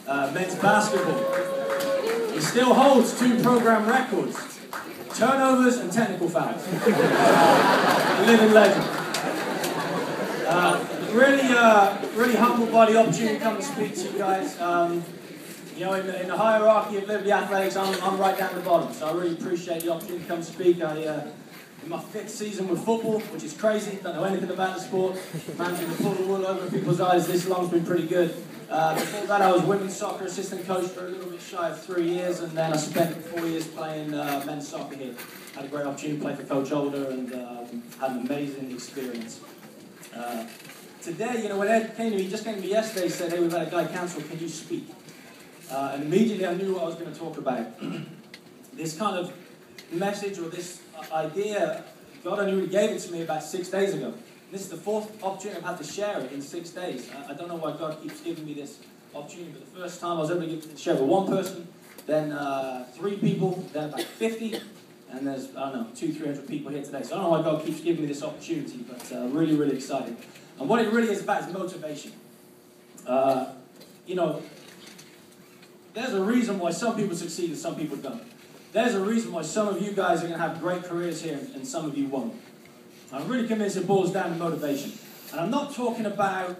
men's basketball. He still holds 2 program records: turnovers and technical fouls. A living legend. Really humbled by the opportunity to come and speak to you guys. You know, in the hierarchy of Liberty Athletics, I'm right down the bottom, so I really appreciate the opportunity to come speak. In my 5th season with football, which is crazy, don't know anything about the sport, managing to pull the wool over people's eyes this long's been pretty good. Before that, I was women's soccer assistant coach for a little bit shy of 3 years, and then I spent 4 years playing men's soccer here. Had a great opportunity to play for Coach Older, and had an amazing experience. Today, you know, when Ed came to me, he just came to me yesterday, said, "Hey, we've had a guy cancel, can you speak?" And immediately I knew what I was going to talk about. This kind of message or this idea, God only really gave it to me about 6 days ago. This is the 4th opportunity I've had to share it in 6 days. I don't know why God keeps giving me this opportunity, but the first time I was able to share with 1 person, then 3 people, then about 50, and there's, I don't know, 200-300 people here today. So I don't know why God keeps giving me this opportunity, but really, really excited. And what it really is about is motivation. You know, there's a reason why some people succeed and some people don't. There's a reason why some of you guys are going to have great careers here and some of you won't. I'm really convinced it boils down to motivation. And I'm not talking about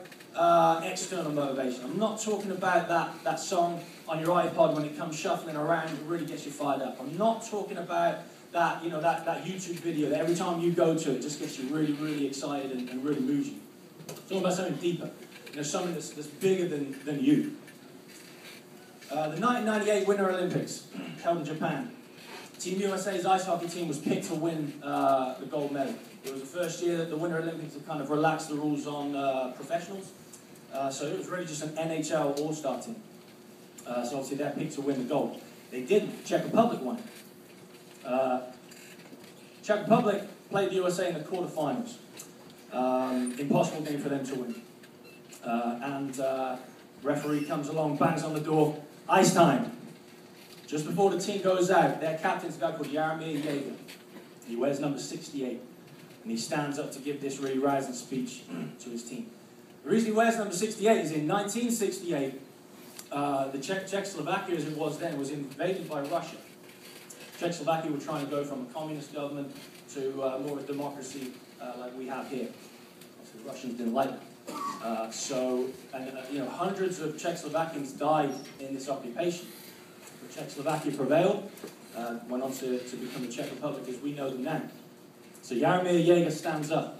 external motivation. I'm not talking about that song on your iPod when it comes shuffling around and really gets you fired up. I'm not talking about that, you know, that YouTube video that every time you go to it just gets you really, really excited and really moves you. I'm talking about something deeper. You know, something that's bigger than you. The 1998 Winter Olympics held in Japan. Team USA's ice hockey team was picked to win the gold medal. It was the first year that the Winter Olympics had kind of relaxed the rules on professionals. So it was really just an NHL all-star team. So obviously they're picked to win the gold. They didn't. Czech Republic won it. Czech Republic played the USA in the quarterfinals. Impossible game for them to win. Referee comes along, bangs on the door. Ice time. Just before the team goes out, their captain's a guy called Jaromir Jagr. He wears number 68. And he stands up to give this really rousing speech to his team. The reason he wears number 68 is in 1968, the Czechoslovakia, as it was then, was invaded by Russia. Czechoslovakia were trying to go from a communist government to more of a democracy like we have here. Obviously, the Russians didn't like that. You know, hundreds of Czechoslovakians died in this occupation. But Czechoslovakia prevailed, went on to become the Czech Republic as we know them now. So Jaromir Jagr stands up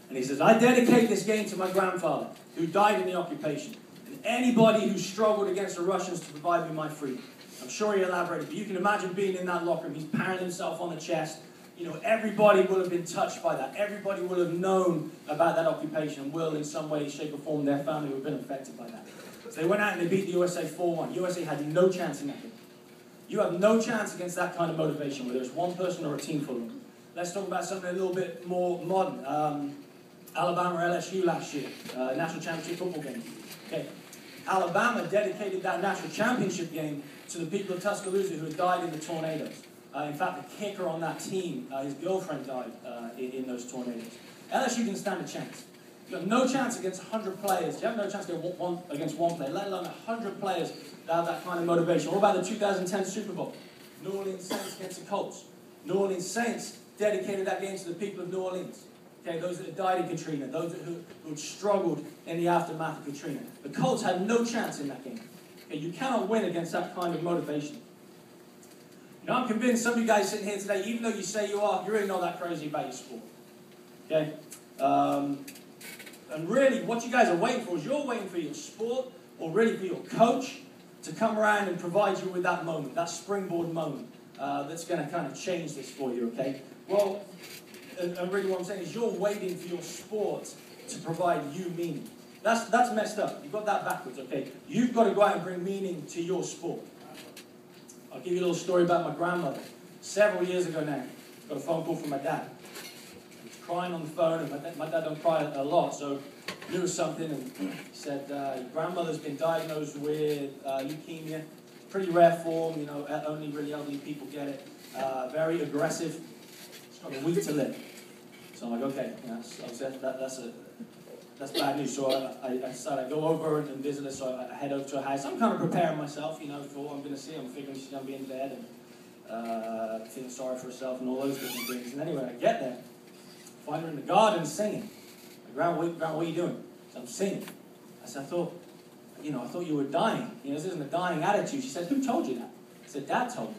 and he says, "I dedicate this game to my grandfather who died in the occupation and anybody who struggled against the Russians to provide me my freedom." I'm sure he elaborated, but you can imagine being in that locker room. He's pounding himself on the chest. You know, everybody will have been touched by that. Everybody will have known about that occupation and will, in some way, shape or form, their family will have been affected by that. So they went out and they beat the USA 4-1. USA had no chance in that game. You have no chance against that kind of motivation, whether it's one person or a team full of them. Let's talk about something a little bit more modern. Alabama LSU last year, national championship football game. Okay. Alabama dedicated that national championship game to the people of Tuscaloosa who had died in the tornadoes. In fact, the kicker on that team, his girlfriend died in those tornadoes. LSU didn't stand a chance. You have no chance against 100 players. You have no chance against one player, let alone 100 players that have that kind of motivation. What about the 2010 Super Bowl? New Orleans Saints against the Colts. New Orleans Saints dedicated that game to the people of New Orleans. Okay, those that had died in Katrina, those who had struggled in the aftermath of Katrina. The Colts had no chance in that game. Okay, you cannot win against that kind of motivation. You know, I'm convinced some of you guys sitting here today, even though you say you are, you're really not that crazy about your sport. Okay? And really, what you guys are waiting for is you're waiting for your sport, or really for your coach, to come around and provide you with that moment, that springboard moment, that's going to kind of change this for you, okay? Well, and really what I'm saying is you're waiting for your sport to provide you meaning. That's messed up. You've got that backwards, okay? You've got to go out and bring meaning to your sport. I'll give you a little story about my grandmother. Several years ago now, I got a phone call from my dad. He was crying on the phone, and my dad don't cry a lot, so he knew something, and he said, your grandmother's been diagnosed with leukemia. Pretty rare form, you know, only really elderly people get it. Very aggressive. She's got a week to live. So I'm like, okay, you know, that's that's bad news. So I decided I'd go over and visit her, so I head over to her house. I'm kind of preparing myself, you know, for what I'm going to see. I'm figuring she's going to be in bed and feeling sorry for herself and all those different things. And anyway, I get there, find her in the garden singing. Grandma, what are you doing? So I'm singing. I said, I thought you were dying. You know, this isn't a dying attitude. She said, who told you that? I said, Dad told me.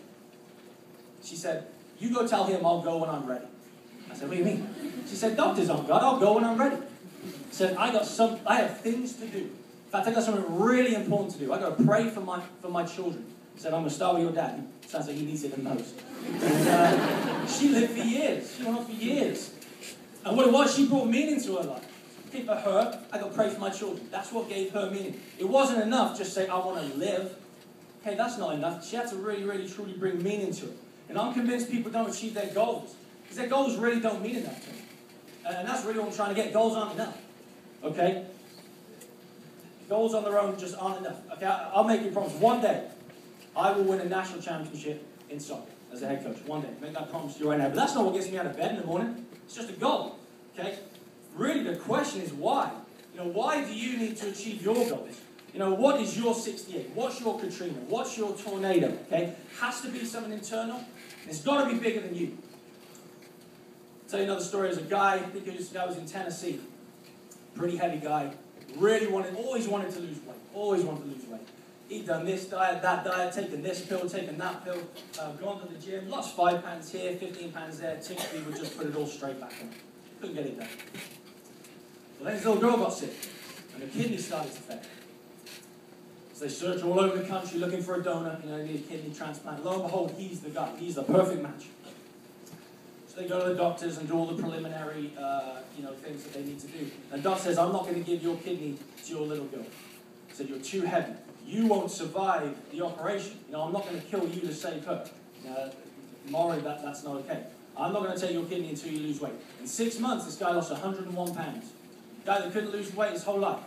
She said, you go tell him I'll go when I'm ready. I said, what do you mean? She said, doctors on God, I'll go when I'm ready. I said, I have things to do. In fact, I got something really important to do. I got to pray for my children. I said, I'm going to start with your dad. He sounds like he needs it the most. And, she lived for years. She went on for years. And what it was, she brought meaning to her life. Okay, for her, I got to pray for my children. That's what gave her meaning. It wasn't enough just say, I want to live. Okay, that's not enough. She had to really, really, truly bring meaning to it. And I'm convinced people don't achieve their goals. Because their goals really don't mean enough to them. And that's really what I'm trying to get. Goals aren't enough. Okay? Goals on their own just aren't enough. Okay, I'll make you a promise. One day, I will win a national championship in soccer as a head coach. One day. Make that promise to you right now. But that's not what gets me out of bed in the morning. It's just a goal. Okay? Really, the question is why? You know, why do you need to achieve your goals? You know, what is your 68? What's your Katrina? What's your tornado? Okay? Has to be something internal. It's got to be bigger than you. I'll tell you another story. There's a guy, I think this guy was in Tennessee. Pretty heavy guy. Always wanted to lose weight. Always wanted to lose weight. He'd done this diet, that diet, taken this pill, taken that pill, gone to the gym, lost 5 pounds here, 15 pounds there. Typically would just put it all straight back on. Couldn't get it done. Well, then his little girl got sick, and the kidney started to fail. So they search all over the country looking for a donor, you know, they need a kidney transplant. Lo and behold, he's the guy. He's the perfect match. So they go to the doctors and do all the preliminary, things that they need to do. And the doctor says, I'm not going to give your kidney to your little girl. He said, you're too heavy. You won't survive the operation. You know, I'm not going to kill you to save her. Morally, that's not okay. I'm not going to take your kidney until you lose weight. In 6 months, this guy lost 101 pounds. Guy that couldn't lose weight his whole life.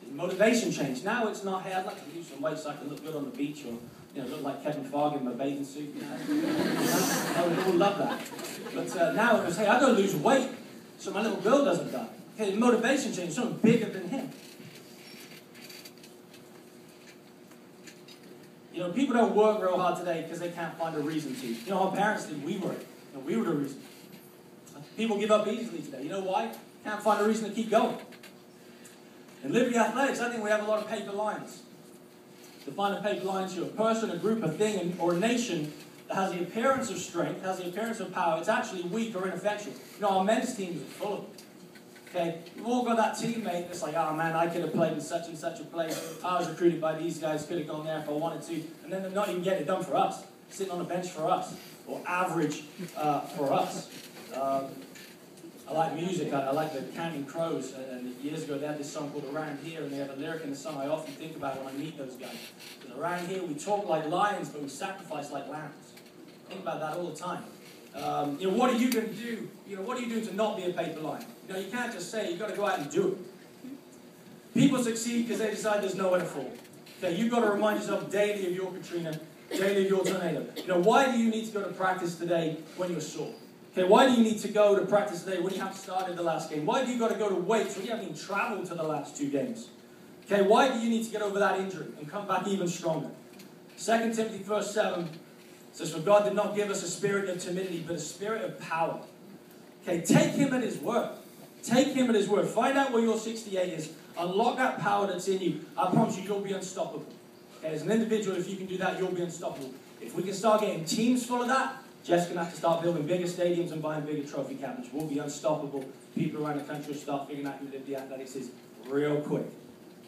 His motivation changed. Now it's not, hey, I'd like to lose some weight so I can look good on the beach or, look like Kevin Farg in my bathing suit. I would all love that. But now it was, hey, I've got to lose weight so my little girl doesn't die. Okay, his motivation changed, something bigger than him. You know, people don't work real hard today because they can't find a reason to. You know, our parents did, we were it. We were the reason. People give up easily today. You know why? Can't find a reason to keep going. In Liberty Athletics, I think we have a lot of paper lines. Define a paper line to a person, a group, a thing, or a nation that has the appearance of strength, has the appearance of power. It's actually weak or ineffectual. You know, our men's teams are full of it. Okay, we've all got that teammate that's like, oh man, I could have played in such and such a place. I was recruited by these guys, could have gone there if I wanted to. And then they're not even getting it done for us. Sitting on a bench for us. Or average for us. I like music. I like the Counting Crows. And years ago they had this song called Around Here, and they have a lyric in the song I often think about when I meet those guys. Because around here we talk like lions, but we sacrifice like lambs. Think about that all the time. What are you going to do? What are you doing to not be a paper line? You can't just say, you've got to go out and do it. People succeed because they decide there's nowhere to fall. Okay, you've got to remind yourself daily of your Katrina, daily of your tornado. Why do you need to go to practice today when you're sore? Okay, why do you need to go to practice today when you haven't started the last game? Why do you got to go to weights when you haven't even traveled to the last 2 games? Okay, why do you need to get over that injury and come back even stronger? 2 Timothy verse 7 says, for God did not give us a spirit of timidity, but a spirit of power. Okay, take him at his word. Take him at his word. Find out where your 68 is. Unlock that power that's in you. I promise you, you'll be unstoppable. Okay, as an individual, if you can do that, you'll be unstoppable. If we can start getting teams full of that, Jeff's going to have to start building bigger stadiums and buying bigger trophy cabinets. We'll be unstoppable. People around the country will start figuring out who Liberty Athletics is real quick.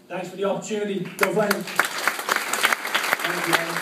Thanks for the opportunity. Go Flames. Thank you.